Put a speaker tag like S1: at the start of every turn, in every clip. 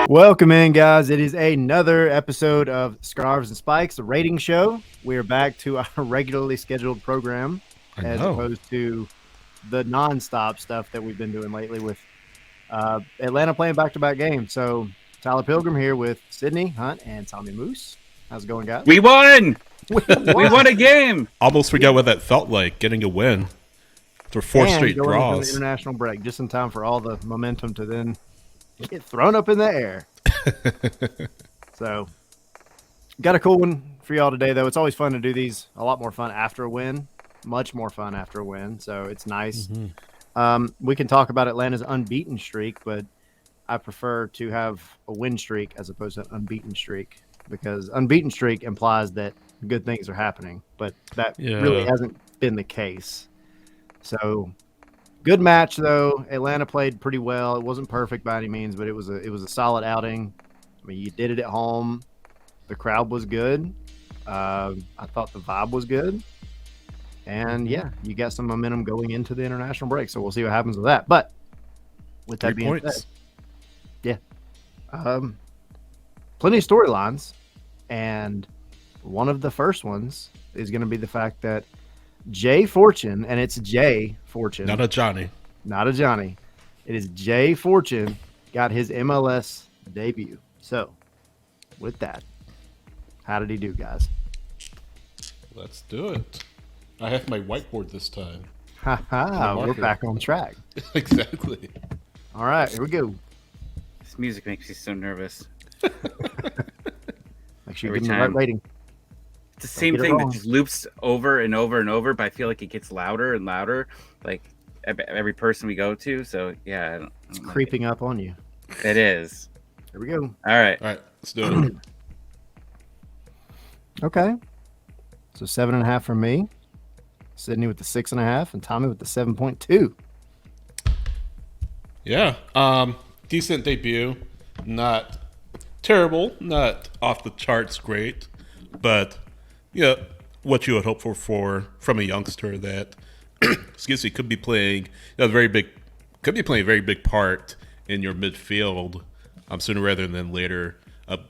S1: Welcome in, guys. It is another episode of Scarves and Spikes, the rating show. We are back to our regularly scheduled program as opposed to the nonstop stuff that we've been doing lately with Atlanta playing back-to-back games. So Tyler Pilgrim here with Sydney, Hunt, and Tommy Moose. How's it going, guys?
S2: We won! We won a game!
S3: Almost forgot what that felt like, getting a win. For four straight
S1: going
S3: draws.
S1: into the international break, just in time for all the momentum to then get thrown up in the air. So, got a cool one for y'all today, though. It's always fun to do these. A lot more fun after a win. Much more fun after a win. So, it's nice. We can talk about Atlanta's unbeaten streak, but I prefer to have a win streak as opposed to an unbeaten streak, because unbeaten streak implies that good things are happening, but that really hasn't been the case. So, good match though. Atlanta played pretty well. It wasn't perfect by any means, but it was a solid outing. I mean, you did it at home. The crowd was good. I thought the vibe was good. And yeah, you got some momentum going into the international break. So we'll see what happens with that. But with that being said, plenty of storylines. And one of the first ones is going to be the fact that Jay Fortune, and it's Jay Fortune.
S3: Not a Johnny.
S1: Not a Johnny. It is Jay Fortune got his MLS debut. So, with that, how did he do, guys?
S3: Let's do it. I have my whiteboard this time.
S1: We're back on track.
S3: Exactly.
S1: All right, here we go.
S2: This music makes me so nervous.
S1: Make sure you give me the right rating.
S2: It's the same thing that just loops over and over and over, but I feel like it gets louder and louder, like every person we go to. So yeah, I don't
S1: it's creeping up on you.
S2: It is.
S1: Here we go.
S2: All right,
S3: let's do it.
S1: Okay, so 7.5 from me, Sydney with the 6.5, and Tommy with the 7.2.
S3: Yeah, decent debut. Not terrible, not off the charts great, but yeah, what you would hope for from a youngster that, excuse me, could be playing a very big part in your midfield sooner rather than later.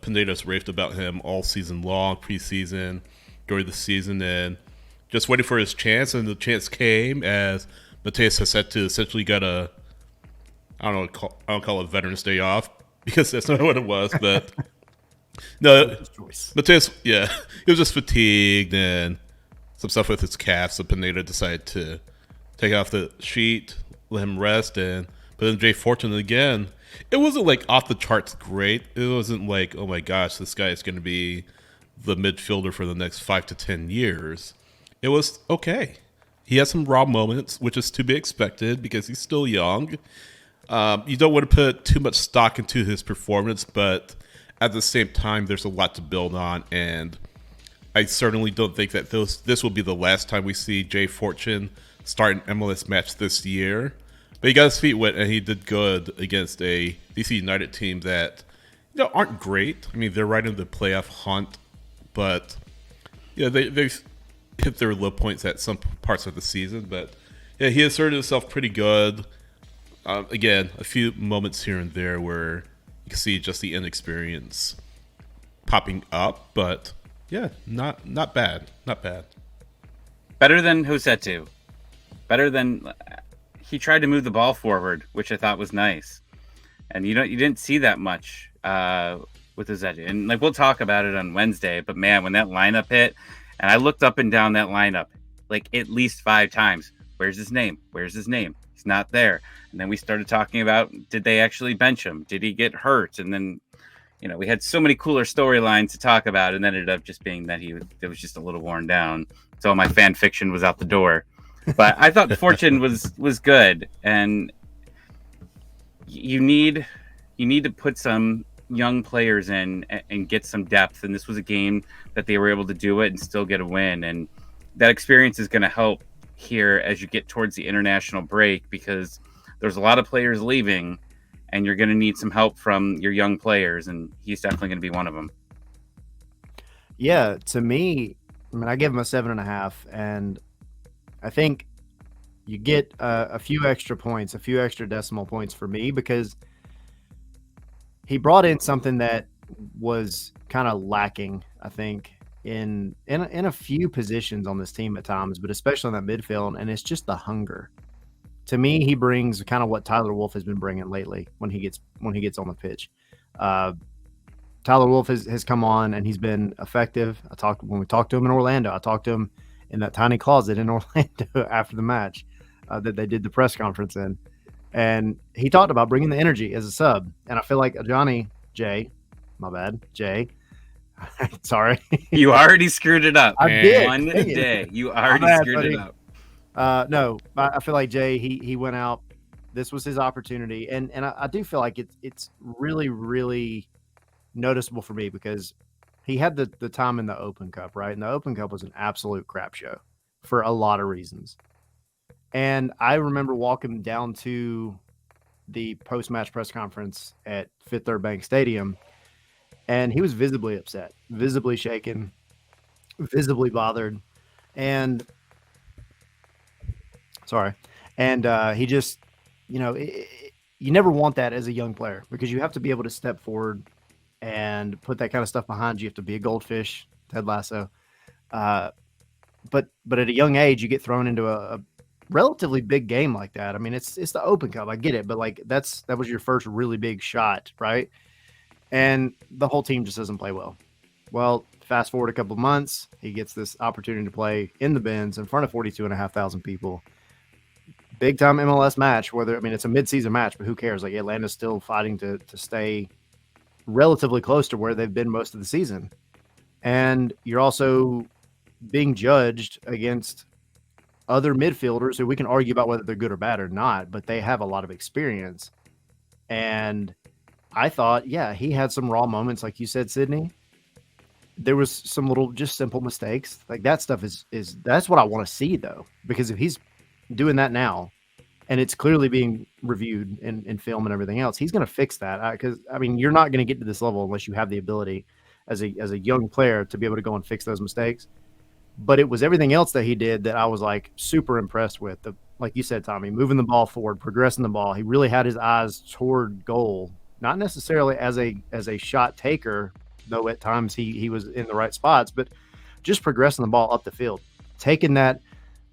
S3: Pineda's raved about him all season long, preseason, during the season, and just waiting for his chance. And the chance came as Mateus Hassetu essentially got I don't call it Veterans Day off because that's not what it was, but. No, Mateus, he was just fatigued and some stuff with his calf, so Pineda decided to take off the sheet, let him rest, but then Jay Fortune again. It wasn't like off the charts great. It wasn't like, oh my gosh, this guy is going to be the midfielder for the next 5 to 10 years. It was okay. He has some raw moments, which is to be expected because he's still young. You don't want to put too much stock into his performance, but at the same time, there's a lot to build on, and I certainly don't think that this will be the last time we see Jay Fortune start an MLS match this year. But he got his feet wet, and he did good against a DC United team that aren't great. I mean, they're right in the playoff hunt, but they've hit their low points at some parts of the season. But yeah, he asserted himself pretty good. Again, a few moments here and there where you can see just the inexperience popping up, but yeah, not bad. Not bad.
S2: Better than Hassetu. Better than he tried to move the ball forward, which I thought was nice. And you didn't see that much with Hassetu. And like we'll talk about it on Wednesday, but man, when that lineup hit, and I looked up and down that lineup like at least 5 times. Where's his name? Where's his name? He's not there. And then we started talking about, did they actually bench him? Did he get hurt? And then, we had so many cooler storylines to talk about, and then it ended up just being that it was just a little worn down. So my fan fiction was out the door. But I thought Fortune was good, and you need to put some young players in and get some depth. And this was a game that they were able to do it and still get a win. And that experience is going to help here as you get towards the international break, because there's a lot of players leaving and you're going to need some help from your young players, and he's definitely going to be one of them.
S1: Yeah, to me, I mean, I give him a 7.5, and I think you get a few extra points, a few extra decimal points for me, because he brought in something that was kind of lacking, I think, in a few positions on this team at times, but especially in that midfield, and it's just the hunger. To me, he brings kind of what Tyler Wolff has been bringing lately when he gets on the pitch. Tyler Wolff has come on and he's been effective. When we talked to him in Orlando. I talked to him in that tiny closet in Orlando after the match that they did the press conference in, and he talked about bringing the energy as a sub. And I feel like Jay, sorry,
S2: You already screwed it up.
S1: I did.
S2: One day. You already screwed it up.
S1: No, I feel like Jay, he went out. This was his opportunity, and I do feel like it's really, really noticeable for me because he had the time in the Open Cup, right? And the Open Cup was an absolute crap show for a lot of reasons. And I remember walking down to the post-match press conference at Fifth Third Bank Stadium, and he was visibly upset, visibly shaken, visibly bothered, and he just, you never want that as a young player because you have to be able to step forward and put that kind of stuff behind you. You have to be a goldfish, Ted Lasso. But at a young age, you get thrown into a relatively big game like that. I mean, it's the Open Cup. I get it, but like that was your first really big shot, right? And the whole team just doesn't play well. Well, fast forward a couple of months, he gets this opportunity to play in the Benz in front of 42,500 people. Big time MLS match, it's a midseason match, but who cares? Like Atlanta's still fighting to stay relatively close to where they've been most of the season. And you're also being judged against other midfielders who we can argue about whether they're good or bad or not, but they have a lot of experience. And I thought, yeah, he had some raw moments, like you said, Sydney. There was some little just simple mistakes. Like that stuff is that's what I want to see though, because if he's doing that now and it's clearly being reviewed in film and everything else, he's going to fix that. Because you're not going to get to this level unless you have the ability as a young player to be able to go and fix those mistakes. But it was everything else that he did that I was like super impressed with. Like you said, Tommy, moving the ball forward, progressing the ball. He really had his eyes toward goal, not necessarily as a shot taker, though at times he was in the right spots, but just progressing the ball up the field, taking that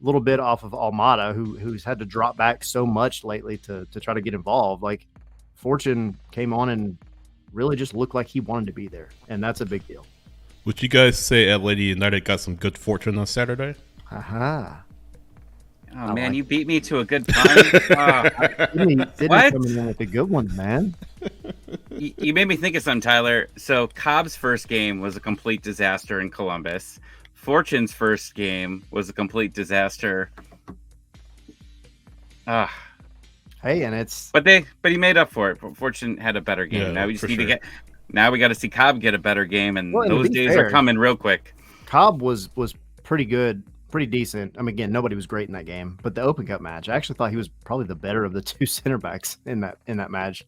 S1: little bit off of Almada, who's had to drop back so much lately to try to get involved. Like Fortune came on and really just looked like he wanted to be there, and that's a big deal.
S3: Would you guys say Atlanta United got some good fortune on Saturday?
S1: Aha.
S2: Oh, man, you beat me to a good pun.
S1: What? Coming in with the good ones, man.
S2: You made me think of something, Tyler. So Cobb's first game was a complete disaster in Columbus. Fortune's first game was a complete disaster.
S1: Hey, and it's
S2: but he made up for it. Fortune had a better game.
S3: Yeah,
S2: now we just need to get. Now we got to see Cobb get a better game, and those days
S1: fair,
S2: are coming real quick.
S1: Cobb was pretty good, pretty decent. Again, nobody was great in that game, but the Open Cup match, I actually thought he was probably the better of the two center backs in that match.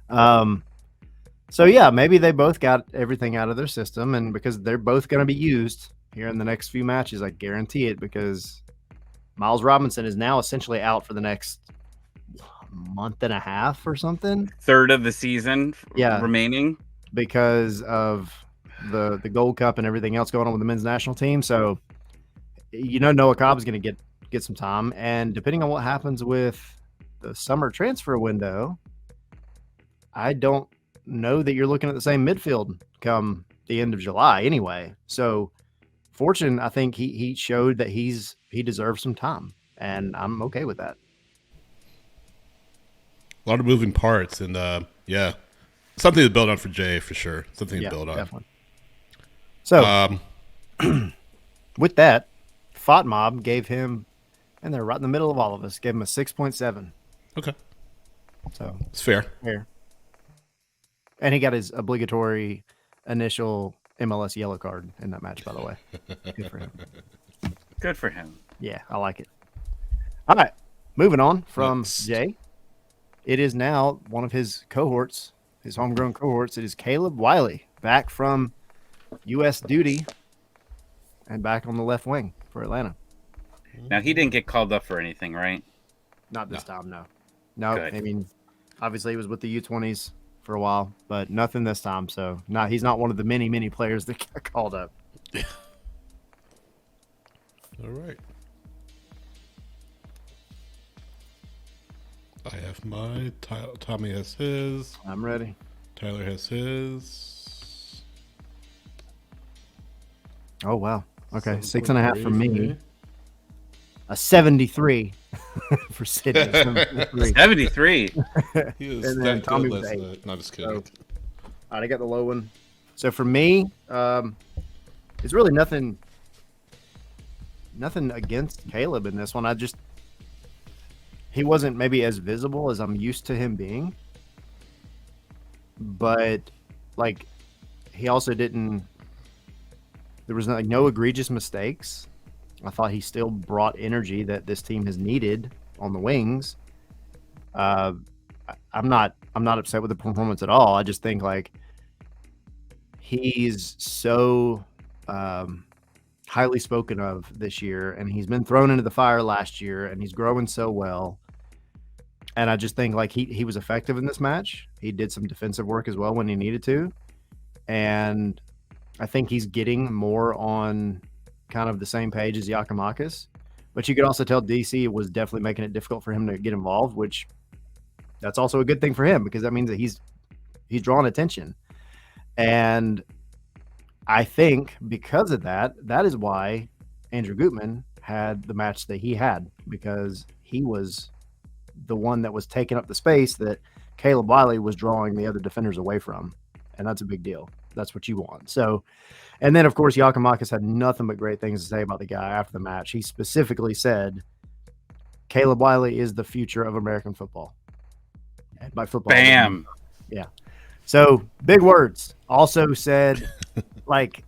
S1: So yeah, maybe they both got everything out of their system, and because they're both going to be used here in the next few matches, I guarantee it, because Miles Robinson is now essentially out for the next month and a half or something.
S2: Third of the season remaining. Because
S1: of the Gold Cup and everything else going on with the men's national team. So, Noah Cobb is going to get some time. And depending on what happens with the summer transfer window, I don't know that you're looking at the same midfield come the end of July anyway. So, Fortune, I think he showed that he deserves some time. And I'm okay with that.
S3: A lot of moving parts. And, something to build on for Jay, for sure. Something to build on.
S1: Definitely. So, with that, FOTMob gave him, and they're right in the middle of all of us, gave him a 6.7.
S3: Okay.
S1: So
S3: it's fair.
S1: And he got his obligatory initial MLS yellow card in that match, by the way. Good for him.
S2: Good for him.
S1: Yeah, I like it. All right. Moving on from Jay. It is now one of his cohorts. His homegrown cohorts. It is Caleb Wiley, back from U.S. duty and back on the left wing for Atlanta.
S2: Now, he didn't get called up for anything, right?
S1: Not this time, no. No,
S2: Good.
S1: obviously he was with the U20s for a while, but nothing this time. So he's not one of the many players that got called up.
S3: All right. I have mine. Tommy has his.
S1: I'm ready.
S3: Tyler has his.
S1: Oh wow. Okay,
S3: 7.3
S1: 6.5 for me. A 73 for Sydney. 73.
S2: 73.
S3: He was
S1: And then
S3: that
S1: Tommy
S3: good
S1: was
S3: last
S1: 8.
S3: night. No, just kidding.
S1: All right, I got the low one. So for me, it's really nothing against Caleb in this one. He wasn't maybe as visible as I'm used to him being, but like he also didn't. There was no egregious mistakes. I thought he still brought energy that this team has needed on the wings. I'm not upset with the performance at all. I just think like he's so highly spoken of this year, and he's been thrown into the fire last year, and he's growing so well. And I just think like he was effective in this match. He did some defensive work as well when he needed to, and I think he's getting more on kind of the same page as Giacomakis. But you could also tell DC was definitely making it difficult for him to get involved, which that's also a good thing for him because that means that he's drawing attention. And I think because of that is why Andrew Gutman had the match that he had, because he was the one that was taking up the space that Caleb Wiley was drawing the other defenders away from. And that's a big deal. That's what you want. So, and then of course, Giacomakis had nothing but great things to say about the guy after the match. He specifically said, Caleb Wiley is the future of American football. And by football,
S2: Bam.
S1: Yeah. So big words. Also said, like,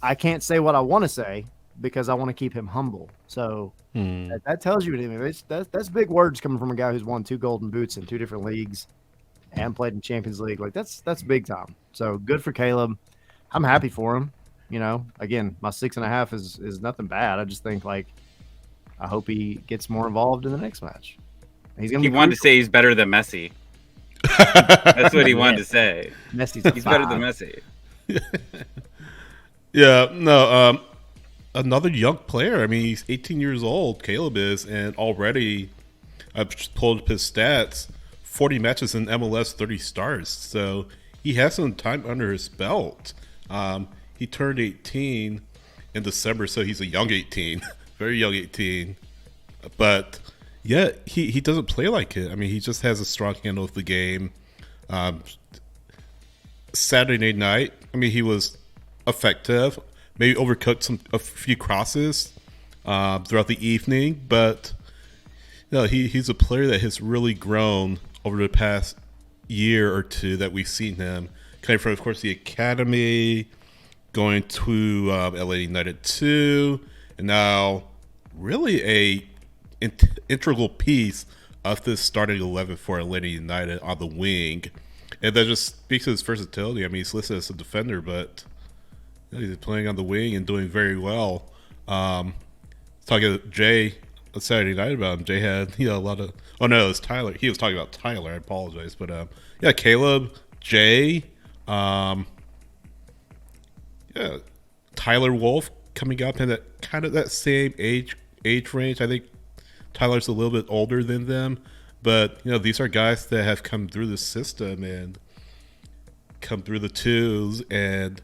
S1: I can't say what I want to say because I want to keep him humble. So that tells you anything. That's big words coming from a guy who's won 2 golden boots in 2 different leagues and played in Champions League. Like that's big time. So good for Caleb. I'm happy for him. You know, again, my 6.5 is nothing bad. I just think like I hope he gets more involved in the next match. He
S2: wanted to say he's better than Messi. That's what he wanted to say.
S1: He's
S2: better than Messi.
S3: Yeah, no, another young player. I mean, he's 18 years old, Caleb is, and already I've just pulled up his stats, 40 matches in MLS, 30 starts. So he has some time under his belt. He turned 18 in December, so he's a young 18, very young 18. But yeah, he doesn't play like it. I mean, he just has a strong handle of the game. Saturday night, I mean, he was effective. Maybe overcooked a few crosses throughout the evening, but you know, he's a player that has really grown over the past year or two that we've seen him. Coming from, of course, the academy, going to LA United 2, and now really a integral piece of this starting 11 for Atlanta United on the wing. And that just speaks to his versatility. I mean, he's listed as a defender, but you know, he's playing on the wing and doing very well. Talking to Jay on Saturday night about him, Jay had a lot of... Oh, no, it was Tyler. He was talking about Tyler. I apologize. But, yeah, Caleb, Jay, Tyler Wolf coming up in that kind of that same age range. I think Tyler's a little bit older than them, but you know, these are guys that have come through the system and come through the twos and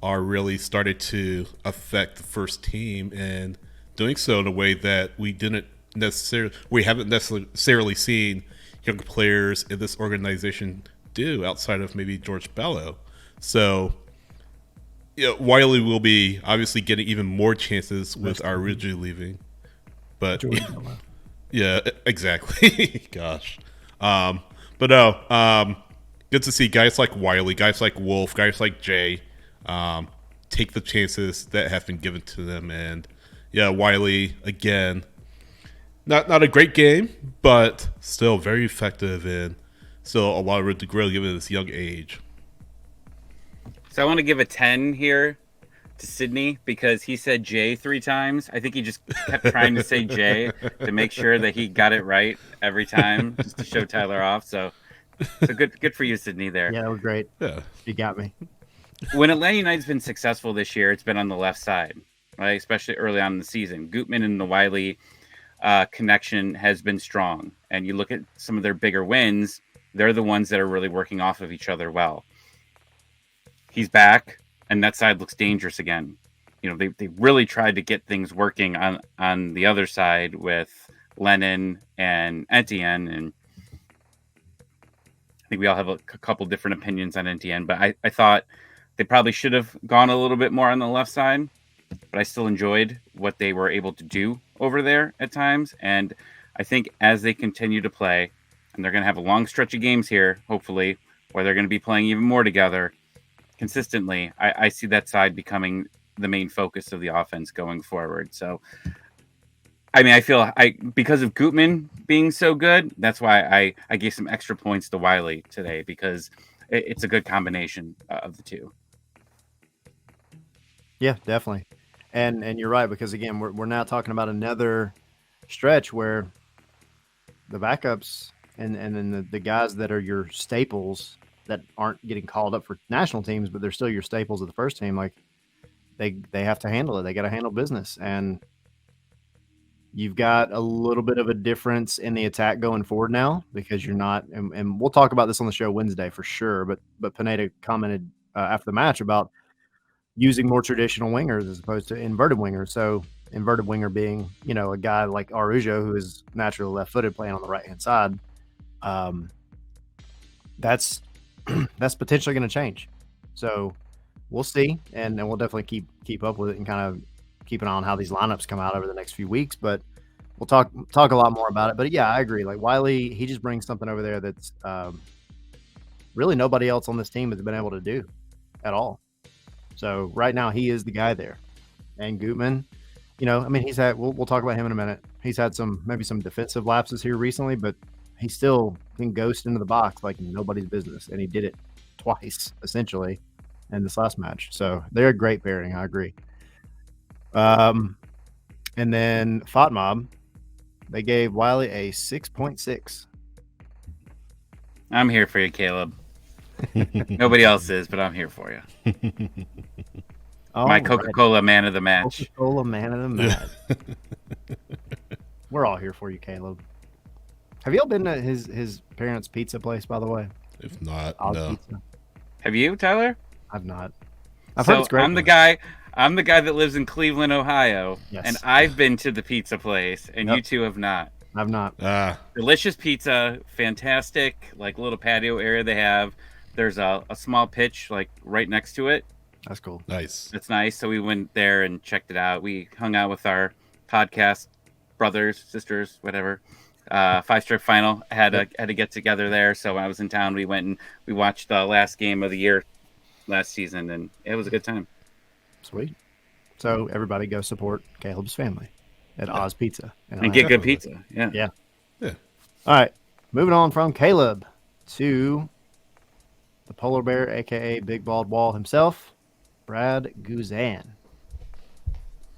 S3: are really started to affect the first team, and doing so in a way that we haven't necessarily seen young players in this organization do outside of maybe George Bello. So Wiley will be obviously getting even more chances with our originally leaving, but yeah, exactly. Gosh, but no, good to see guys like Wiley, guys like Wolf, guys like Jay take the chances that have been given to them. And yeah, Wiley again, not a great game, but still very effective and still a lot of room to grow given his young age.
S2: So I want to give a 10 here to Sydney because he said Jay 3 times. I think he just kept trying to say Jay to make sure that he got it right every time, just to show Tyler off. So So good for you, Sydney. There.
S1: Yeah, that was great.
S3: Yeah.
S1: You got me.
S2: When Atlanta United's been successful this year, it's been on the left side, right? Especially early on in the season. Gutman and the Wiley connection has been strong. And you look at some of their bigger wins, they're the ones that are really working off of each other well. He's back, and that side looks dangerous again. You know, they really tried to get things working on the other side with Lennon and Etienne, and I think we all have a couple different opinions on Etienne, but I thought they probably should have gone a little bit more on the left side, but I still enjoyed what they were able to do over there at times. And I think as they continue to play, and they're going to have a long stretch of games here, hopefully, where they're going to be playing even more together consistently, I see that side becoming the main focus of the offense going forward. So, I mean, I feel because of Gutman being so good, that's why I gave some extra points to Wiley today, because it's a good combination of the two.
S1: Yeah, definitely. And you're right, because again, we're now talking about another stretch where the backups and then the guys that are your staples that aren't getting called up for national teams, but they're still your staples of the first team, like they have to handle it. They got to handle business. And you've got a little bit of a difference in the attack going forward now, because you're not, and we'll talk about this on the show Wednesday for sure. But Pineda commented after the match about using more traditional wingers as opposed to inverted wingers. So inverted winger being, a guy like Araujo, who is naturally left-footed, playing on the right-hand side. That's potentially going to change. So we'll see, and we'll definitely keep up with it and kind of keep an eye on how these lineups come out over the next few weeks. But we'll talk a lot more about it. But yeah, I agree. Like Wiley, he just brings something over there that's really nobody else on this team has been able to do at all. So right now he is the guy there. And Gutman, he's had, we'll talk about him in a minute. He's had maybe some defensive lapses here recently, but he still can ghost into the box like nobody's business. And he did it twice, essentially, in this last match. So they're a great pairing. I agree. And then FOTMob, they gave Wiley a 6.6.
S2: I'm here for you, Caleb. Nobody else is, but I'm here for you. My Coca-Cola man of the match.
S1: Coca-Cola man of the match. We're all here for you, Caleb. Have you all been to his parents' pizza place, by the way?
S3: If not,
S1: Oz
S3: no.
S1: Pizza?
S2: Have you, Tyler?
S1: I've not. I've heard it's great.
S2: I'm the guy that lives in Cleveland, Ohio,
S1: yes.
S2: And I've been to the pizza place, and You two have not.
S1: I've not.
S2: Delicious pizza, fantastic, like little patio area they have. There's a small pitch like right next to it.
S1: That's cool.
S3: Nice.
S2: It's nice. So we went there and checked it out. We hung out with our podcast brothers, sisters, whatever. 5-strip final had to get together there. So when I was in town, we went and we watched the last game of the year last season, and it was a good time.
S1: Sweet. So everybody go support Caleb's family at Oz Pizza
S2: and get good pizza. Yeah.
S1: All right. Moving on from Caleb to the polar bear, aka Big Bald Wall himself, Brad Guzan.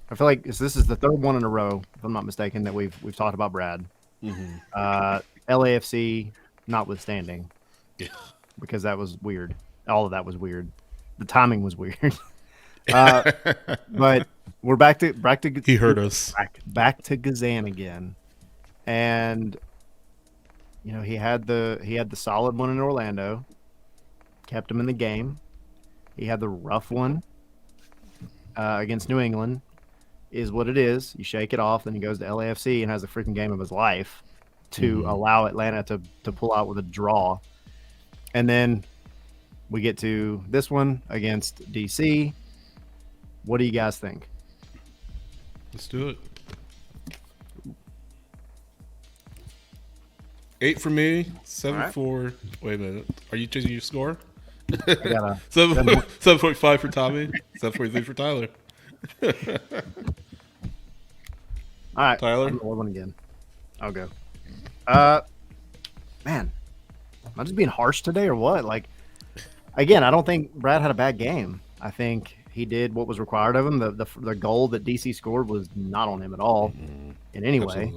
S1: I feel like this is the third one in a row, if I'm not mistaken, that we've talked about Brad. Mm-hmm. LAFC notwithstanding, because that was weird. All of that was weird. The timing was weird. But we're back to
S3: he heard us
S1: back to Guzan again, and he had the solid one in Orlando, kept him in the game. He had the rough one against New England. Is what it is. You shake it off, then he goes to LAFC and has the freaking game of his life to allow Atlanta to pull out with a draw. And then we get to this one against DC. What do you guys think?
S3: Let's do it. 8 for me, 7 for... Wait a minute. Are you changing your score?
S1: I got a
S3: 7.5 for Tommy, 7.3 for Tyler.
S1: All right,
S3: Tyler.
S1: One again. I'll go. Man, am I just being harsh today or what? Like, again, I don't think Brad had a bad game. I think he did what was required of him. The goal that DC scored was not on him at all in any way,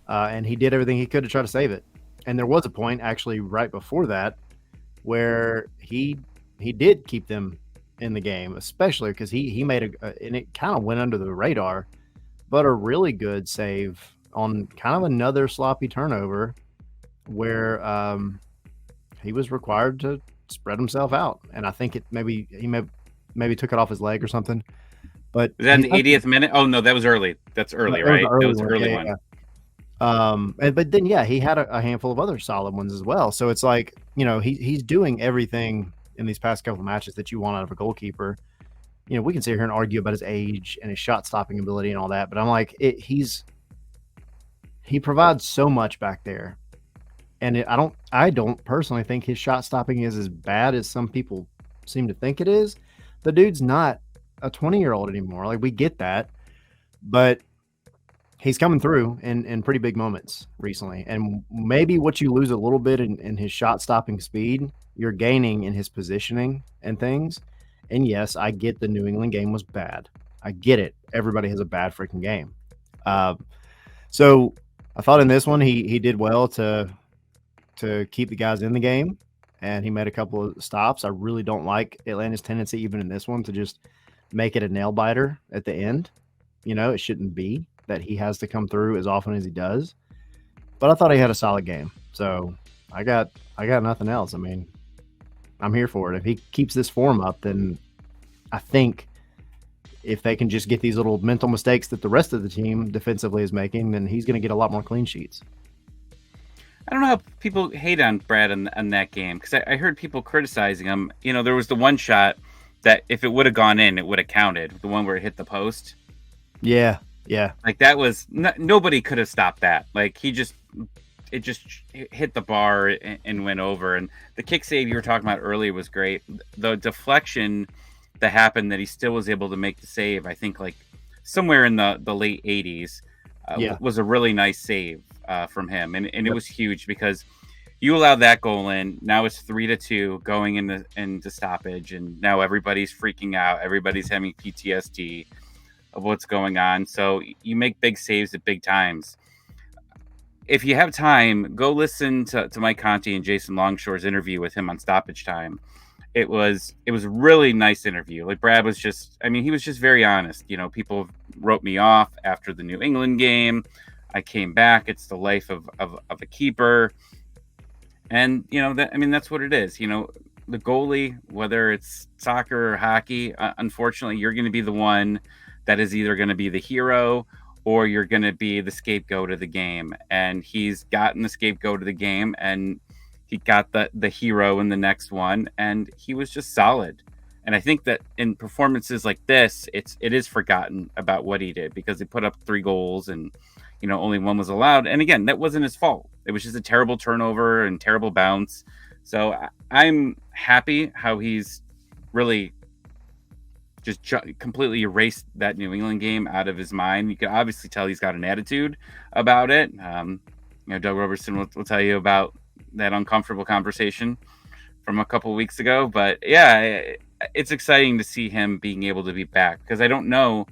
S1: and he did everything he could to try to save it. And there was a point actually right before that where he did keep them in the game, especially because he made and it kind of went under the radar, but a really good save on kind of another sloppy turnover where he was required to spread himself out, and I think maybe took it off his leg or something. But
S2: Was that the 80th minute? Oh no, that was early. That's early, right? That was the early one.
S1: But then he had a handful of other solid ones as well. So it's like, he's doing everything in these past couple of matches that you want out of a goalkeeper. We can sit here and argue about his age and his shot stopping ability and all that, but I'm like, he provides so much back there. And I don't personally think his shot stopping is as bad as some people seem to think it is. The dude's not a 20-year-old anymore. Like, we get that, but he's coming through in pretty big moments recently. And maybe what you lose a little bit in his shot stopping speed, you're gaining in his positioning and things. And yes, I get the New England game was bad. I get it. Everybody has a bad freaking game. So I thought in this one, he did well to keep the guys in the game, and he made a couple of stops. I really don't like Atlanta's tendency, even in this one, to just make it a nail biter at the end. It shouldn't be that he has to come through as often as he does. But I thought he had a solid game. So I got nothing else. I mean, I'm here for it. If he keeps this form up, then I think if they can just get these little mental mistakes that the rest of the team defensively is making, then he's going to get a lot more clean sheets.
S2: I don't know how people hate on Brad on that game, because I heard people criticizing him. There was the one shot that if it would have gone in, it would have counted. The one where it hit the post.
S1: Yeah.
S2: Like, that was nobody could have stopped that. Like, it just hit the bar and went over. And the kick save you were talking about earlier was great. The deflection that happened that he still was able to make the save, I think like somewhere in the late 80s, was a really nice save from him. And it was huge because you allowed that goal in. Now it's 3-2 going into stoppage. And now everybody's freaking out. Everybody's having PTSD of what's going on. So you make big saves at big times. If you have time, go listen to Mike Conti and Jason Longshore's interview with him on stoppage time. It was a really nice interview. Like, Brad was he was just very honest. People wrote me off after the New England game. I came back. It's the life of a keeper. And, that's what it is. The goalie, whether it's soccer or hockey, unfortunately, you're going to be the one that is either going to be the hero or you're going to be the scapegoat of the game. And he's gotten the scapegoat of the game, and he got the hero in the next one, and he was just solid. And I think that in performances like this, it is forgotten about what he did, because he put up 3 goals and, only 1 was allowed. And again, that wasn't his fault. It was just a terrible turnover and terrible bounce. So I'm happy how he's really just completely erased that New England game out of his mind. You can obviously tell he's got an attitude about it. Doug Robertson will tell you about that uncomfortable conversation from a couple of weeks ago. But yeah, it's exciting to see him being able to be back, because I don't know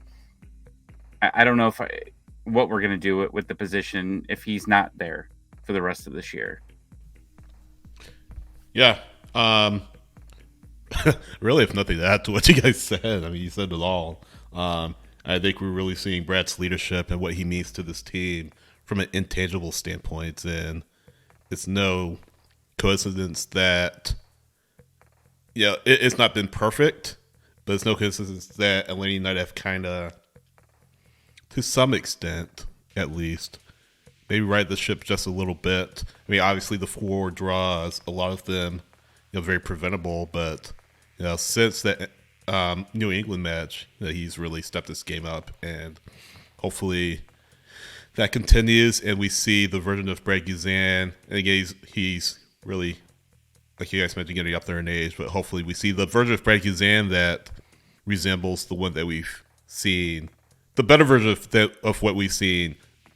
S2: what we're going to do with the position if he's not there for the rest of this year.
S3: Yeah. Really, if nothing to add to what you guys said, I mean, you said it all. I think we're really seeing Brad's leadership and what he means to this team from an intangible standpoint. And it's no coincidence that, it's not been perfect, but it's no coincidence that Atlanta United have kind of, to some extent at least, maybe right the ship just a little bit. I mean, obviously the 4 draws, a lot of them, very preventable, but since that New England match, he's really stepped this game up, and hopefully that continues, and we see the version of Brad Guzan. And again, he's really, like you guys mentioned, getting up there in age, but hopefully we see the version of Brad Guzan that resembles the one that we've seen, the better version of what we've seen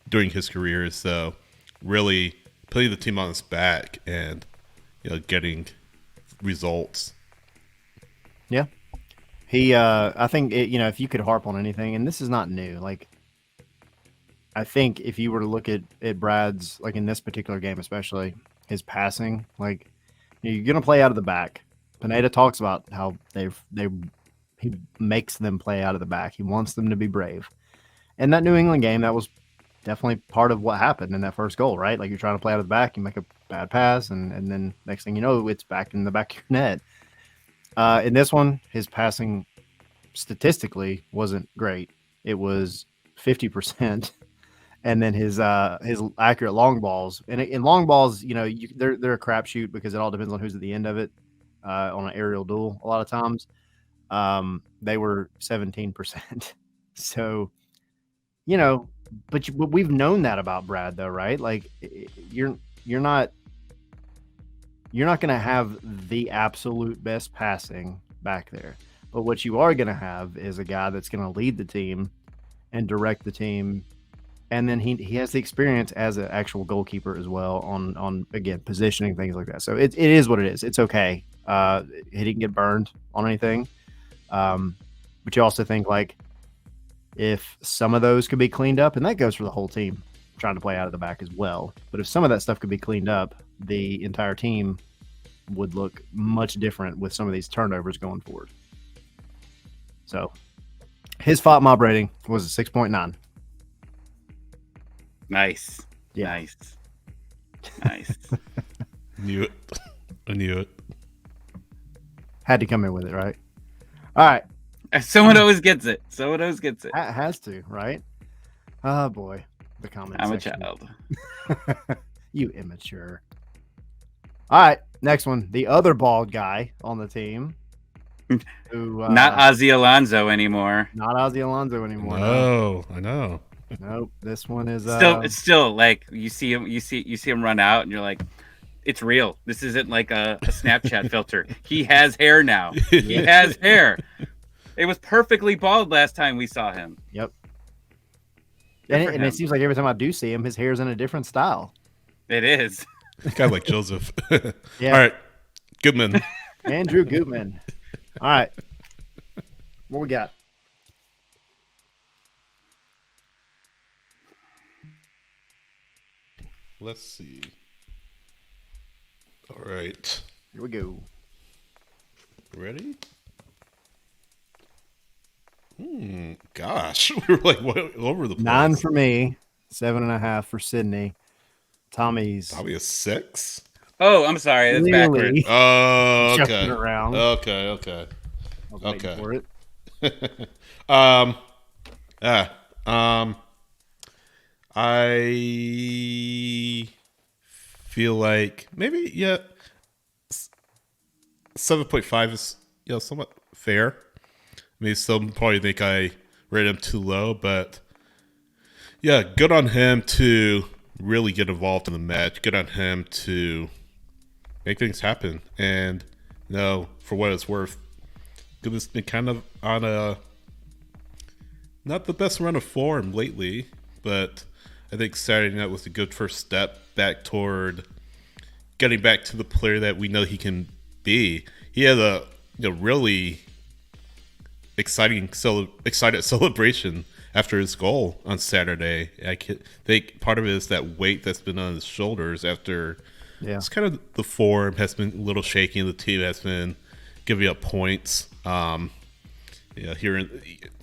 S3: during his career. So really putting the team on his back and getting results.
S1: Yeah. He I think if you could harp on anything, and this is not new, like, I think if you were to look at Brad's, like in this particular game especially, his passing. Like, you're gonna play out of the back. Pineda talks about how he makes them play out of the back. He wants them to be brave. And that New England game, that was definitely part of what happened in that first goal, right? Like, you're trying to play out of the back, you make a bad pass, and then next thing you know, it's back in the back of your net. In this one, his passing statistically wasn't great. It was 50%. And then his accurate long balls, and in long balls, they're a crapshoot because it all depends on who's at the end of it on an aerial duel. A lot of times, they were 17%. So, but we've known that about Brad, though, right? Like, you're not going to have the absolute best passing back there, but what you are going to have is a guy that's going to lead the team and direct the team. And then he has the experience as an actual goalkeeper as well on again, positioning, things like that. So it is what it is. It's okay. He didn't get burned on anything. But you also think, like, if some of those could be cleaned up, and that goes for the whole team trying to play out of the back as well. But if some of that stuff could be cleaned up, the entire team would look much different with some of these turnovers going forward. So his FOT mob rating was a 6.9.
S2: Nice.
S1: Yeah.
S2: Nice.
S3: Knew it. I knew it.
S1: Had to come in with it, right? All right.
S2: Someone always gets it.
S1: Has to, right? Oh, boy. The comment
S2: I'm
S1: section.
S2: a child.
S1: You immature. All right. Next one. The other bald guy on the team. Who,
S2: Not Ozzy Alonso anymore.
S1: Not Ozzy Alonso anymore.
S3: No, I know.
S1: Nope. This one is
S2: It's still like you see him run out and you're like, it's real. This isn't like a Snapchat filter. He has hair now. He has hair. It was perfectly bald last time we saw him.
S1: Yep. And it seems like every time I do see him, his hair's in a different style.
S2: It is.
S3: Kind of like Joseph.
S1: Yeah.
S3: All right. Gutman.
S1: Andrew Gutman. All right. What we got?
S3: Let's see. All right.
S1: Here we go.
S3: Ready? Gosh. We were like all over the place.
S1: 9 for me, 7.5 for Sydney. Tommy's
S3: Probably a 6.
S2: Oh, I'm sorry. That's backwards.
S1: really
S3: Oh, okay.
S1: jumping around.
S3: Okay.
S1: I was waiting for it.
S3: I feel like maybe 7.5 is somewhat fair. I mean, some probably think I rated him too low, but yeah, good on him to really get involved in the match. Good on him to make things happen. And for what it's worth, Gutman's been kind of on a not the best run of form lately, but I think Saturday night was a good first step back toward getting back to the player that we know he can be. He had a really excited celebration after his goal on Saturday. I think part of it is that weight that's been on his shoulders after. Yeah, it's kind of the form has been a little shaky, and the team has been giving up points. Not here and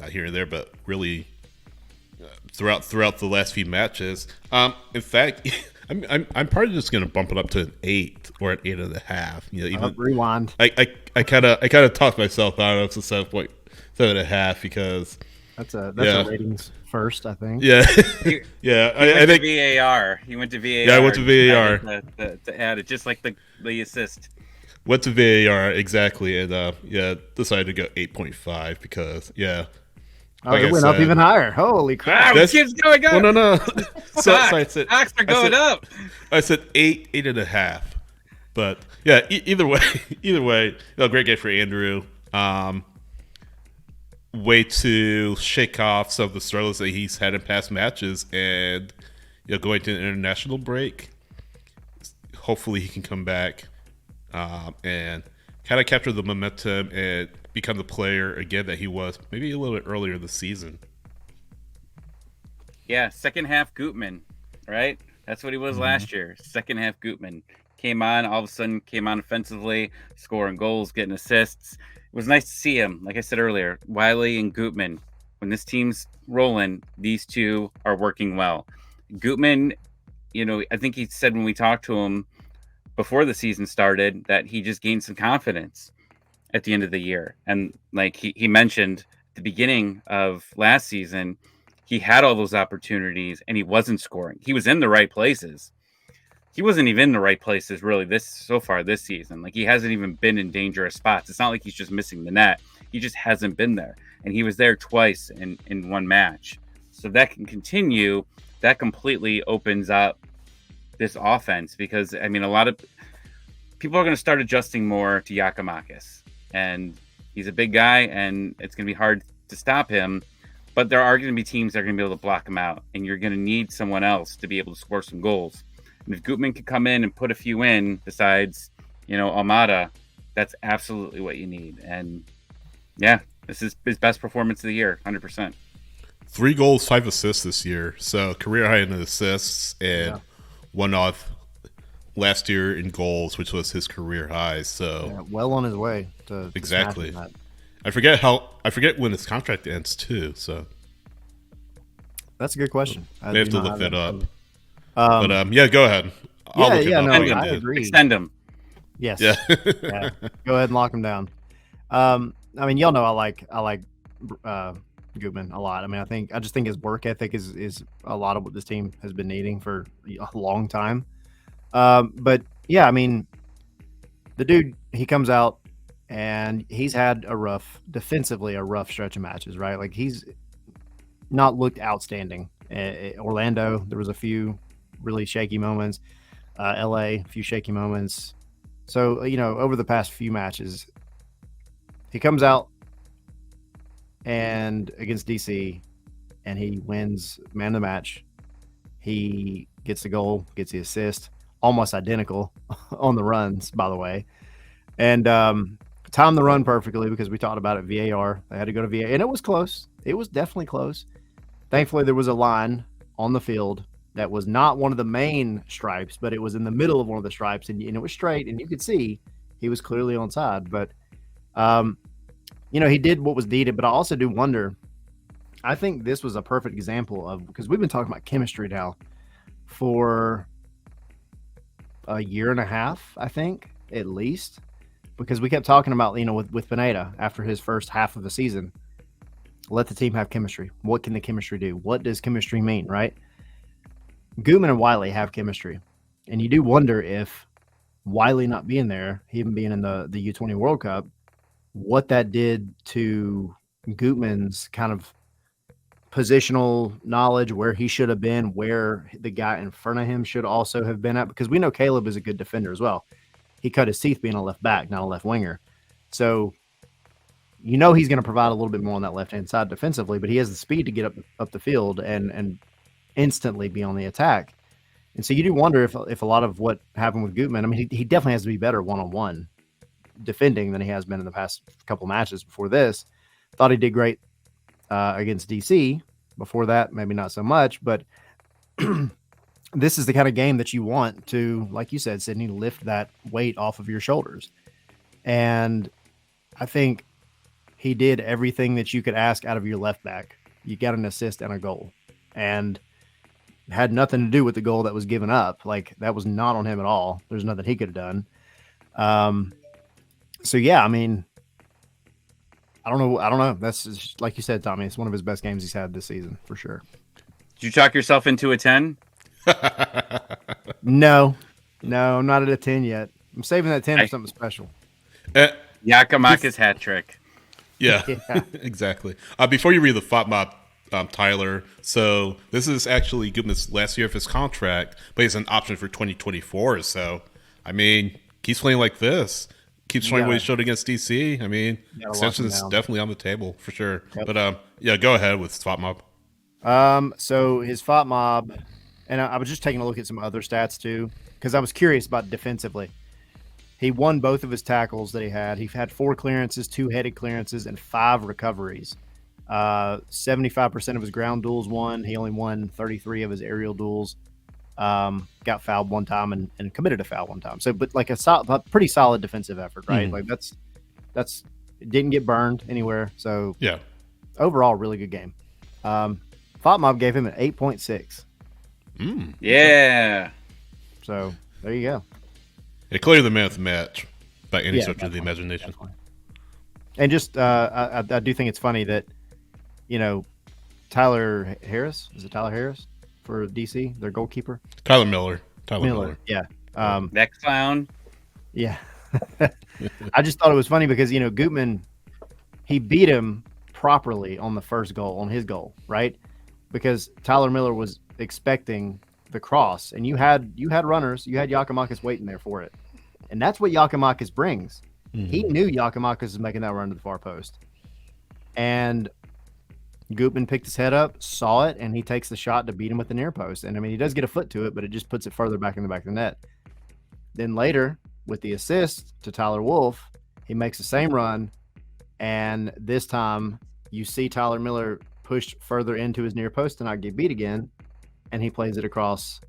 S3: there, but really throughout the last few matches. In fact, I'm probably just going to bump it up to an 8 or an 8.5. Even
S1: rewind.
S3: I kind of talked myself out of 7.5 because
S1: that's a ratings first, I think.
S3: Yeah,
S2: yeah. I think VAR. He went to VAR.
S3: Yeah, I went to VAR
S2: to add it, just like the assist.
S3: Went to VAR exactly, and decided to go 8.5 because
S1: it went up even higher. Holy crap!
S2: It keeps going up.
S3: Well, no. So I said
S2: stocks are going up.
S3: I said 8.5. But yeah, either way, great game for Andrew. Way to shake off some of the struggles that he's had in past matches, and going to an international break. Hopefully, he can come back and kind of capture the momentum and become the player again that he was maybe a little bit earlier this season.
S2: Yeah, second half Gutman, right? That's what he was last year. Second half Gutman. came on, all of a sudden came on offensively, scoring goals, getting assists. It was nice to see him. Like I said earlier, Wiley and Gutman, when this team's rolling, these two are working well. Gutman, I think he said when we talked to him before the season started that he just gained some confidence at the end of the year. And like he mentioned at the beginning of last season, he had all those opportunities and he wasn't scoring. He was in the right places. He wasn't even in the right places really so far this season. Like, he hasn't even been in dangerous spots. It's not like he's just missing the net. He just hasn't been there. And he was there twice in one match. So if that can continue, that completely opens up this offense, because I mean, a lot of people are going to start adjusting more to Giakoumakis, and he's a big guy and it's going to be hard to stop him, but there are going to be teams that are going to be able to block him out, and you're going to need someone else to be able to score some goals. And if Gutman can come in and put a few in besides, Almada, that's absolutely what you need. And yeah, this is his best performance of the year, 100%.
S3: 3 goals, 5 assists this year. So career high in assists, and one off last year in goals, which was his career high. So
S1: well on his way to
S3: exactly.
S1: That.
S3: I forget when his contract ends too. So
S1: that's a good question.
S3: I have to look that up. But yeah, go ahead.
S1: No, I agree.
S2: Extend him.
S1: Yes.
S3: Yeah.
S1: Yeah. Go ahead and lock him down. I mean, y'all know I like Gutman a lot. I mean, I just think his work ethic is a lot of what this team has been needing for a long time. But yeah, I mean, the dude, he comes out and he's had defensively a rough stretch of matches, right? Like, he's not looked outstanding. Orlando, there was a few really shaky moments. LA, a few shaky moments. So, over the past few matches, he comes out and against DC and he wins man of the match. He gets the goal, gets the assist, almost identical on the runs, by the way. And timed the run perfectly, because we talked about it, VAR. They had to go to VAR, and it was close. It was definitely close. Thankfully, there was a line on the field that was not one of the main stripes, but it was in the middle of one of the stripes, and it was straight, and you could see he was clearly onside. But, he did what was needed. But I also do wonder, I think this was a perfect example of, because we've been talking about chemistry now for a year and a half, I think, at least, because we kept talking about, with Pineda after his first half of the season, let the team have chemistry. What can the chemistry do? What does chemistry mean, right? Gutman and Wiley have chemistry, and you do wonder if Wiley not being there, him being in the U20 World Cup, what that did to Gutman's kind of positional knowledge, where he should have been, where the guy in front of him should also have been at, because we know Caleb is a good defender as well. He cut his teeth being a left back, not a left winger. So, he's going to provide a little bit more on that left-hand side defensively, but he has the speed to get up the field and instantly be on the attack. And so you do wonder if a lot of what happened with Gutman, I mean, he definitely has to be better one-on-one defending than he has been in the past couple matches before this. Thought he did great against DC. Before that, maybe not so much, but this is the kind of game that you want to, like you said, Sydney, lift that weight off of your shoulders. And I think he did everything that you could ask out of your left back. You got an assist and a goal, and had nothing to do with the goal that was given up. Like, that was not on him at all. There's nothing he could have done. So yeah, I mean, I don't know. That's just, like you said, Tommy, it's one of his best games he's had this season for sure.
S2: Did you chalk yourself into a 10?
S1: No, I'm not at a 10 yet. I'm saving that 10 for something special.
S2: Giakoumakis hat trick.
S3: Yeah. Exactly. Before you read the FOTMOP, Tyler, so this is actually Gutman's last year of his contract, but he's an option for 2024. So, I mean, keeps playing like this. Keeps showing what he showed against DC. I mean, extension is definitely on the table for sure. Yep. But yeah, go ahead with FOTMOB.
S1: So his FOTMOB, and I was just taking a look at some other stats too, because I was curious about defensively. He won both of his tackles that he had. He had 4 clearances, 2 headed clearances, and 5 recoveries. 75% of his ground duels won. He only won 33 of his aerial duels. got fouled one time and committed a foul one time. So, but like a pretty solid defensive effort, right? Like that's didn't get burned anywhere. So
S3: Yeah.
S1: overall, really good game. FotMob gave him an 8.6.
S2: Yeah.
S1: So there you go.
S3: Yeah, clearly the man of the match by any
S1: Yeah,
S3: stretch of the
S1: definitely,
S3: imagination.
S1: definitely. And just I do think it's funny that Tyler Harris, is it Tyler Harris for DC, their goalkeeper?
S3: Tyler Miller.
S1: Yeah.
S2: Next clown.
S1: Yeah. I just thought it was funny because Gutman, he beat him properly on the first goal, on his goal, right? Because Tyler Miller was expecting the cross, and you had runners, you had Yakimakis waiting there for it, and that's what Yakimakis brings. He knew Yakimakis was making that run to the far post, and Gutman picked his head up, saw it, and he takes the shot to beat him with the near post. And I mean, he does get a foot to it, but it just puts it further back in the back of the net. Then later, with the assist to Tyler Wolff, he makes the same run, and this time you see Tyler Miller pushed further into his near post to not get beat again, and he plays it across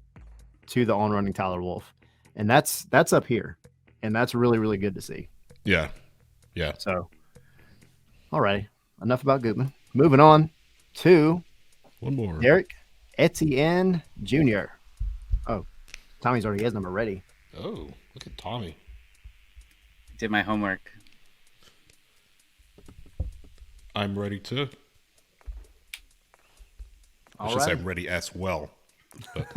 S1: to the on-running Tyler Wolff. And that's up here, and that's really, really good to see.
S3: Yeah.
S1: So, all right, enough about Gutman. Moving on to
S3: One more.
S1: Derrick Etienne Jr. Oh, Tommy's already has number ready.
S3: Oh, look at Tommy.
S2: Did my homework.
S3: I'm ready too. I
S1: All
S3: should say
S1: right.
S3: I'm ready as well, but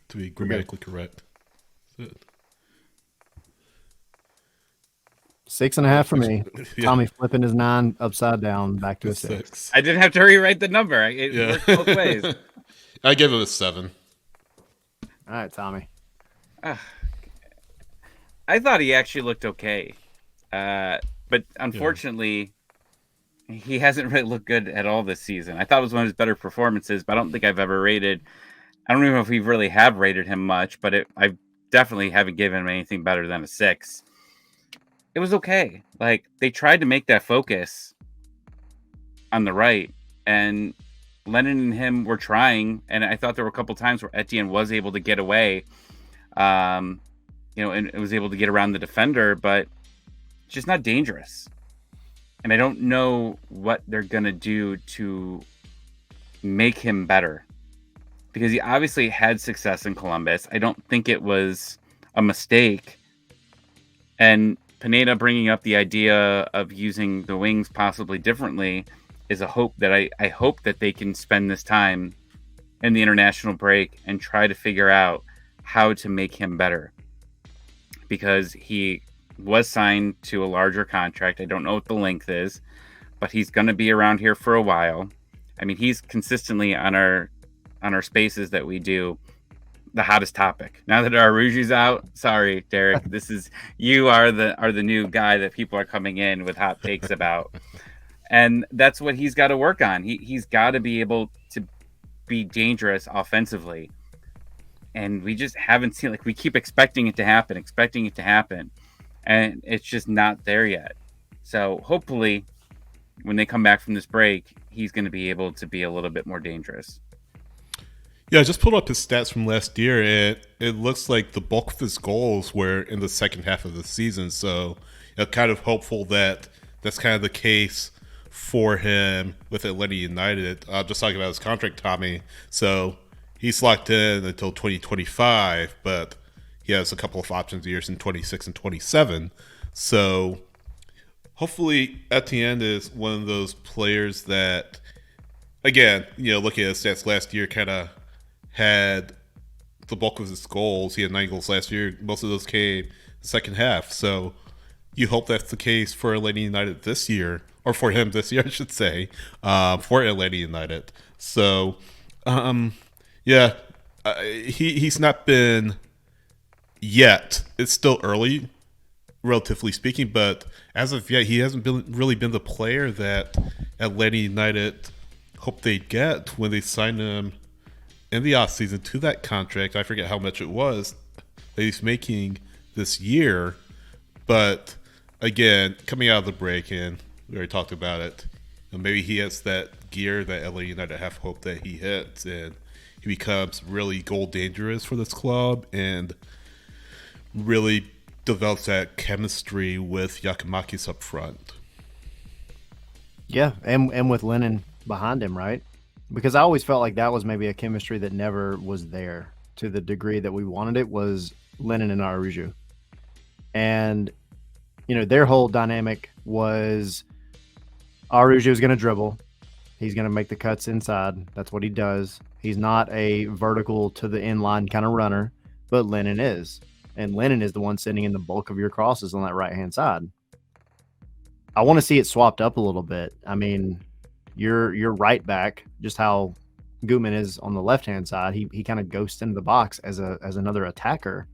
S3: to be grammatically correct. That's it.
S1: 6.5 for me.
S3: Yeah.
S1: Tommy flipping his 9 upside down back to a
S3: It's
S1: 6.
S2: I didn't have to rewrite the number. It worked both ways.
S3: I give it a 7.
S1: All right, Tommy.
S2: I thought he actually looked okay. But unfortunately, he hasn't really looked good at all this season. I thought it was one of his better performances, but I don't think I've ever rated. I don't even know if we really have rated him much, but I definitely haven't given him anything better than a 6. It was okay. Like, they tried to make that focus on the right, and Lennon and him were trying, and I thought there were a couple times where Etienne was able to get away, and it was able to get around the defender, but just not dangerous. And I don't know what they're going to do to make him better, because he obviously had success in Columbus. I don't think it was a mistake. And Pineda bringing up the idea of using the wings possibly differently is a hope that I hope that they can spend this time in the international break and try to figure out how to make him better, because he was signed to a larger contract. I don't know what the length is, but he's going to be around here for a while. I mean, he's consistently on our spaces that we do the hottest topic. Now that Aruji's out, sorry, Derrick, you are the new guy that people are coming in with hot takes about. And that's what he's got to work on. He's got to be able to be dangerous offensively. And we just haven't seen, we keep expecting it to happen. And it's just not there yet. So hopefully when they come back from this break, he's going to be able to be a little bit more dangerous.
S3: Yeah, I just pulled up his stats from last year, and it looks like the bulk of his goals were in the second half of the season. So, kind of hopeful that that's kind of the case for him with Atlanta United. Just talking about his contract, Tommy. So, he's locked in until 2025, but he has a couple of options years in 26 and 27. So, hopefully, Etienne is one of those players that, again, looking at his stats last year, kind of had the bulk of his goals. He had 9 goals last year. Most of those came the second half. So you hope that's the case for Atlanta United this year, or for him this year, I should say, for Atlanta United. So, he's not been yet. It's still early, relatively speaking, but as of yet, he hasn't really been the player that Atlanta United hoped they'd get when they signed him in the offseason to that contract. I forget how much it was that he's making this year. But again, coming out of the break, and we already talked about it, maybe he has that gear that LA United have hoped that he hits, and he becomes really goal dangerous for this club and really develops that chemistry with Yakimakis up front.
S1: Yeah, and with Lennon behind him, right? Because I always felt like that was maybe a chemistry that never was there to the degree that we wanted it, was Lennon and Arujo. And, their whole dynamic was Arujo is going to dribble. He's going to make the cuts inside. That's what he does. He's not a vertical to the inline kind of runner, but Lennon is. And Lennon is the one sending in the bulk of your crosses on that right-hand side. I want to see it swapped up a little bit. I mean, your right back, just how Gutman is on the left-hand side, he kind of ghosts into the box as another attacker.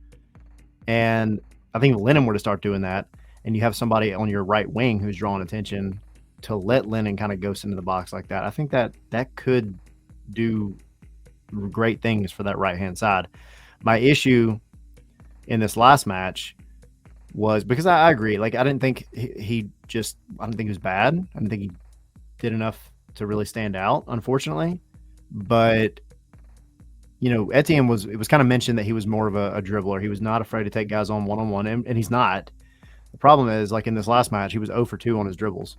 S1: And I think Lennon were to start doing that, and you have somebody on your right wing who's drawing attention to let Lennon kind of ghost into the box like that. I think that could do great things for that right-hand side. My issue in this last match was, because I agree, like I didn't think I don't think he was bad. I didn't think he did enough to really stand out, unfortunately. But Etienne it was kind of mentioned that he was more of a dribbler. He was not afraid to take guys on one-on-one, and he's not. The problem is, like in this last match, he was 0 for 2 on his dribbles.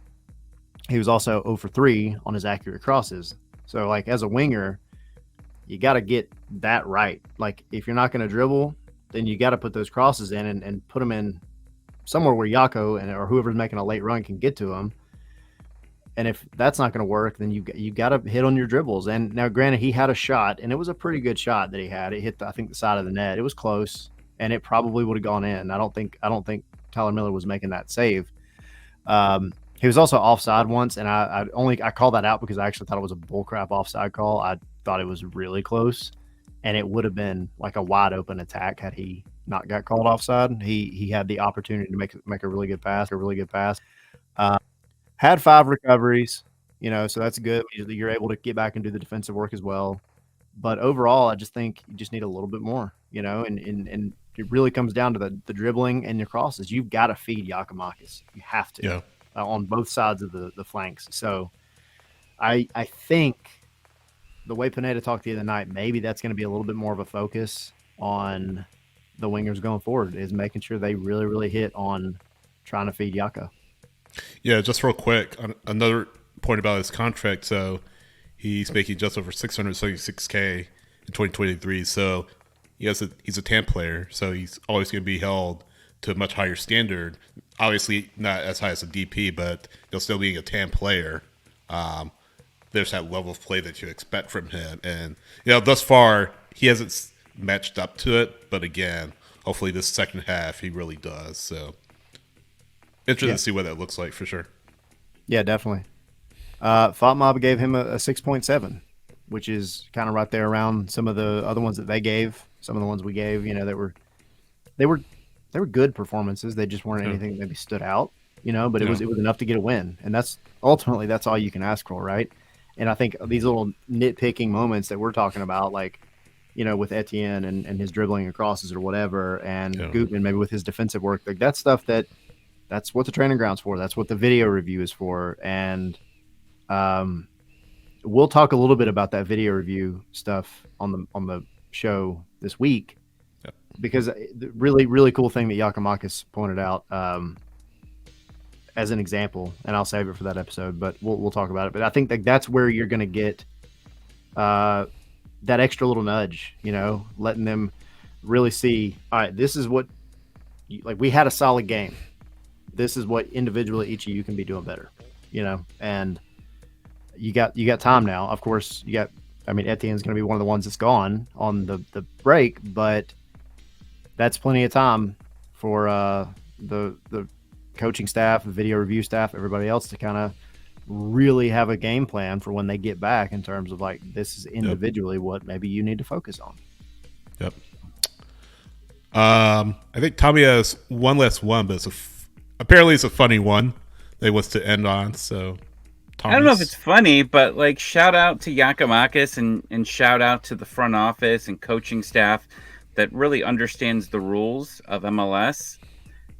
S1: He was also 0 for 3 on his accurate crosses. So, like, as a winger, you got to get that right. Like, if you're not going to dribble, then you got to put those crosses in and put them in somewhere where Yako or whoever's making a late run can get to them. And if that's not going to work, then you got to hit on your dribbles. And now, granted, he had a shot, and it was a pretty good shot that he had. It hit, I think, the side of the net. It was close, and it probably would have gone in. I don't think Tyler Miller was making that save. He was also offside once, and I called that out because I actually thought it was a bullcrap offside call. I thought it was really close, and it would have been like a wide open attack had he not got called offside. He had the opportunity to make a really good pass. Had 5 recoveries, so that's good. You're able to get back and do the defensive work as well. But overall, I just think you just need a little bit more, and it really comes down to the dribbling and your crosses. You've got to feed Yakimakis. You have to.
S3: Yeah.
S1: On both sides of the flanks. So I think the way Pineda talked the other night, maybe that's going to be a little bit more of a focus on the wingers going forward, is making sure they really, really hit on trying to feed Yaka.
S3: Yeah, just real quick, another point about his contract. So he's making just over $676K in 2023. So he's a TAM player, so he's always going to be held to a much higher standard. Obviously not as high as a DP, but still being a TAM player, there's that level of play that you expect from him. And, thus far, he hasn't matched up to it. But again, hopefully this second half he really does. So interesting to see what that looks like for sure. Yeah,
S1: definitely. FOTMob gave him a 6.7, which is kind of right there around some of the other ones that they gave, some of the ones we gave, they were good performances. They just weren't anything that maybe stood out, but it was enough to get a win. And that's all you can ask for, right? And I think these little nitpicking moments that we're talking about, like, with Etienne and his dribbling and crosses or whatever, and Gutman maybe with his defensive work, like that's stuff that's what the training ground's for. That's what the video review is for. And we'll talk a little bit about that video review stuff on the show this week. Because the really, really cool thing that Yakimakis pointed out as an example, and I'll save it for that episode, but we'll talk about it. But I think that's where you're going to get that extra little nudge, letting them really see, all right, this is what, we had a solid game. This is what individually each of you can be doing better, and you got time now. Of course, Etienne's going to be one of the ones that's gone on the break, but that's plenty of time for the coaching staff, the video review staff, everybody else to kind of really have a game plan for when they get back in terms of this is individually what maybe you need to focus on.
S3: Yep. I think Tommy has one last one, but apparently it's a funny one that he wants to end on. So Thomas.
S2: I don't know if it's funny, but shout out to Yakimakis and shout out to the front office and coaching staff that really understands the rules of MLS,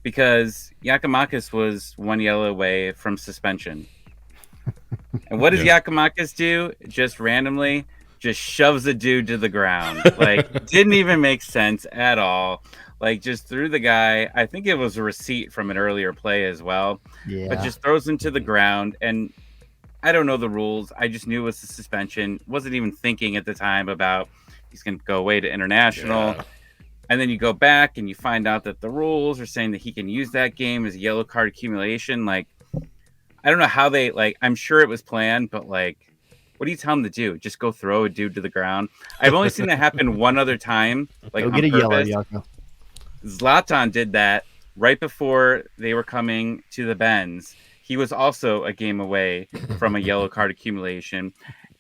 S2: because Yakimakis was 1 yellow away from suspension. And what does Yakimakis do? Just randomly just shoves a dude to the ground. Like, didn't even make sense at all. Like, just threw the guy. I think it was a receipt from an earlier play as well.
S1: Yeah.
S2: But just throws him to the ground. And I don't know the rules. I just knew it was a suspension. Wasn't even thinking at the time about he's going to go away to international.
S3: Yeah.
S2: And then you go back and you find out that the rules are saying that he can use that game as yellow card accumulation. Like, I don't know how they, like, I'm sure it was planned, but like, what do you tell him to do? Just go throw a dude to the ground? I've only seen that happen one other time. Like,
S1: Go get a yellow, Yako.
S2: Zlatan did that right before they were coming to the Benz. He was also a game away from a yellow card accumulation.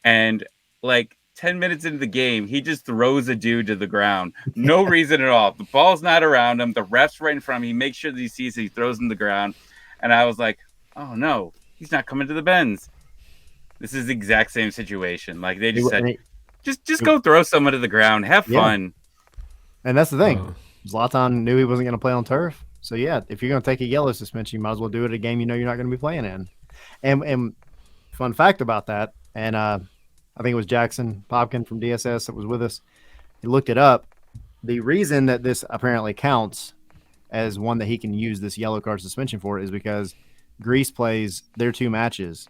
S2: And like 10 minutes into the game, he just throws a dude to the ground. No reason at all. The ball's not around him. The ref's right in front of him. He makes sure that he sees it. He throws him to the ground. And I was like, oh no, he's not coming to the Benz. This is the exact same situation. Like, they just said, just go throw someone to the ground. Have fun.
S1: And that's the thing. Zlatan knew he wasn't going to play on turf. So, yeah, if you're going to take a yellow suspension, you might as well do it at a game you know you're not going to be playing in. And fun fact about that, and I think it was Jackson Popkin from DSS that was with us. He looked it up. The reason that this apparently counts as one that he can use this yellow card suspension for is because Greece plays their 2 matches,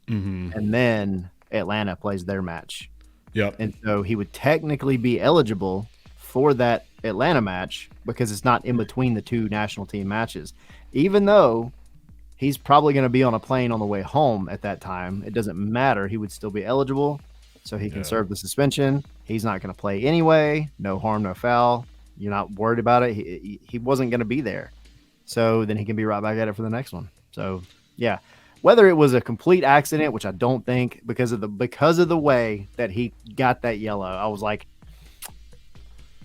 S1: and then Atlanta plays their match.
S3: Yep.
S1: And so he would technically be eligible for that Atlanta match because it's not in between the 2 national team matches. Even though he's probably going to be on a plane on the way home at that time, it doesn't matter. He would still be eligible, so he can serve the suspension. He's not going to play anyway. No harm, no foul. You're not worried about it. He wasn't going to be there. So then he can be right back at it for the next one. So, yeah. Whether it was a complete accident, which I don't think, because of the way that he got that yellow, I was like,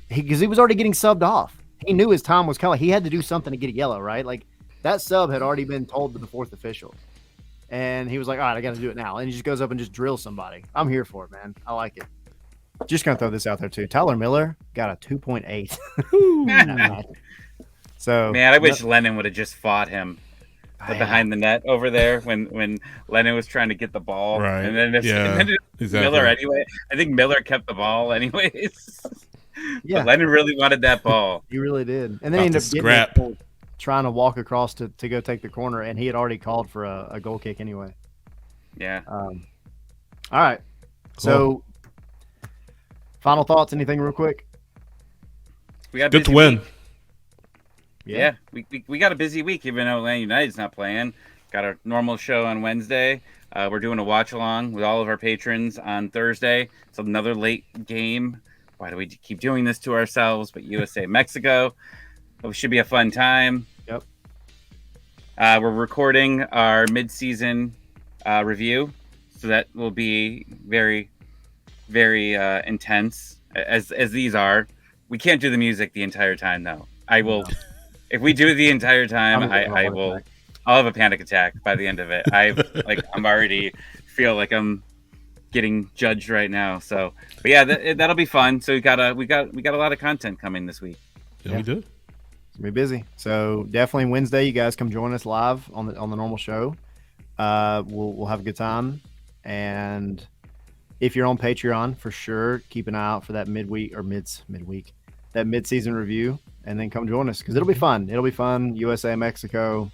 S1: because he was already getting subbed off. He knew his time was coming. He had to do something to get a yellow, right? Like, that sub had already been told to the 4th official. And he was like, all right, I got to do it now. And he just goes up and just drills somebody. I'm here for it, man. I like it. Just going to throw this out there, too. Tyler Miller got a 2.8. So,
S2: man, I wish Lennon would have just fought him behind the net over there when Lennon was trying to get the ball.
S3: Right.
S2: And then,
S3: Exactly.
S2: Miller anyway. I think Miller kept the ball anyways.
S1: Yeah.
S2: But Lennon really wanted that ball.
S1: He really did. And then he ended up getting trying to walk across to go take the corner, and he had already called for a goal kick anyway.
S2: Yeah.
S1: All right. Cool. So, final thoughts? Anything real quick?
S2: We got
S3: good to win.
S2: Yeah, we got a busy week, even though Atlanta United's not playing. Got our normal show on Wednesday. We're doing a watch along with all of our patrons on Thursday. It's another late game. Why do we keep doing this to ourselves? But USA, Mexico. It should be a fun time.
S1: Yep.
S2: We're recording our mid-season review, so that will be very, very intense, as these are. We can't do the music the entire time, though. I will, if we do it the entire time, I will. I'll have a panic attack by the end of it. I'm already feel like I'm getting judged right now. So, but yeah, that'll be fun. So we got a lot of content coming this week.
S3: Yeah, we do.
S1: It's gonna be busy. So definitely Wednesday, you guys come join us live on the normal show. We'll have a good time. And if you're on Patreon, for sure, keep an eye out for that that mid-season review, and then come join us because it'll be fun. It'll be fun. USA, Mexico.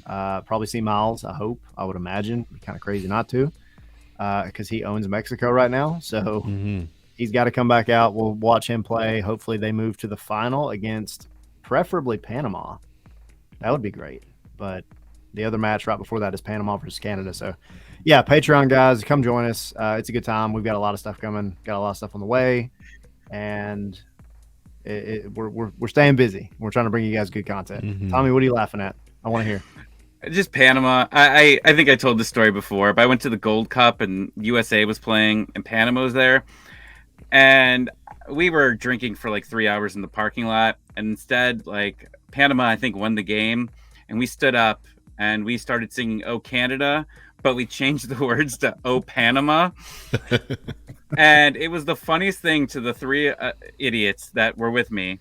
S1: Probably see Miles. I hope. I would imagine. It'd be kind of crazy not to, because he owns Mexico right now. So he's got to come back out. We'll watch him play. Hopefully they move to the final against preferably Panama. That would be great. But the other match right before that is Panama versus Canada. So, yeah, Patreon guys, come join us. It's a good time. We've got a lot of stuff coming. Got a lot of stuff on the way, and we're staying busy. We're trying to bring you guys good content. Tommy, what are you laughing at? I want to hear.
S2: Just Panama. I think I told this story before, but I went to the Gold Cup and USA was playing and Panama was there. And we were drinking for like 3 hours in the parking lot. And instead, like, Panama, I think, won the game. And we stood up and we started singing "Oh Canada," but we changed the words to "Oh Panama." And it was the funniest thing to the 3 idiots that were with me.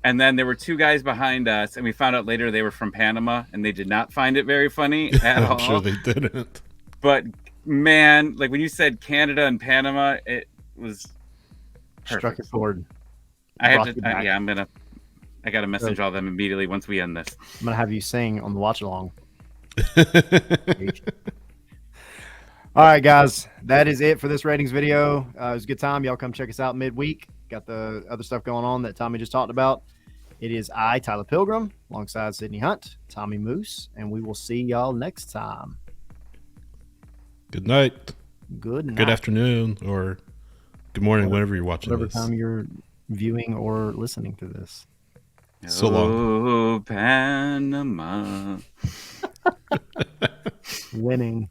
S2: And then there were 2 guys behind us, and we found out later they were from Panama, and they did not find it very funny at all.
S3: I'm sure they didn't.
S2: But, man, like when you said Canada and Panama, was
S1: Struck
S2: perfect.
S1: it forward.
S2: I have
S1: Brought
S2: to.
S1: you back.
S2: I got to message all them immediately once we end this.
S1: I'm gonna have you sing on the watch along. All right, guys, that is it for this ratings video. It was a good time. Y'all come check us out midweek. Got the other stuff going on that Tommy just talked about. It is I, Tyler Pilgrim, alongside Sydney Hunt, Tommy Moose, and we will see y'all next time.
S3: Good night.
S1: Good night.
S3: Good afternoon, or good morning, whenever you're watching
S1: Whatever
S3: this.
S1: time you're viewing or listening to this.
S3: So long.
S2: Oh, Panama.
S1: Winning.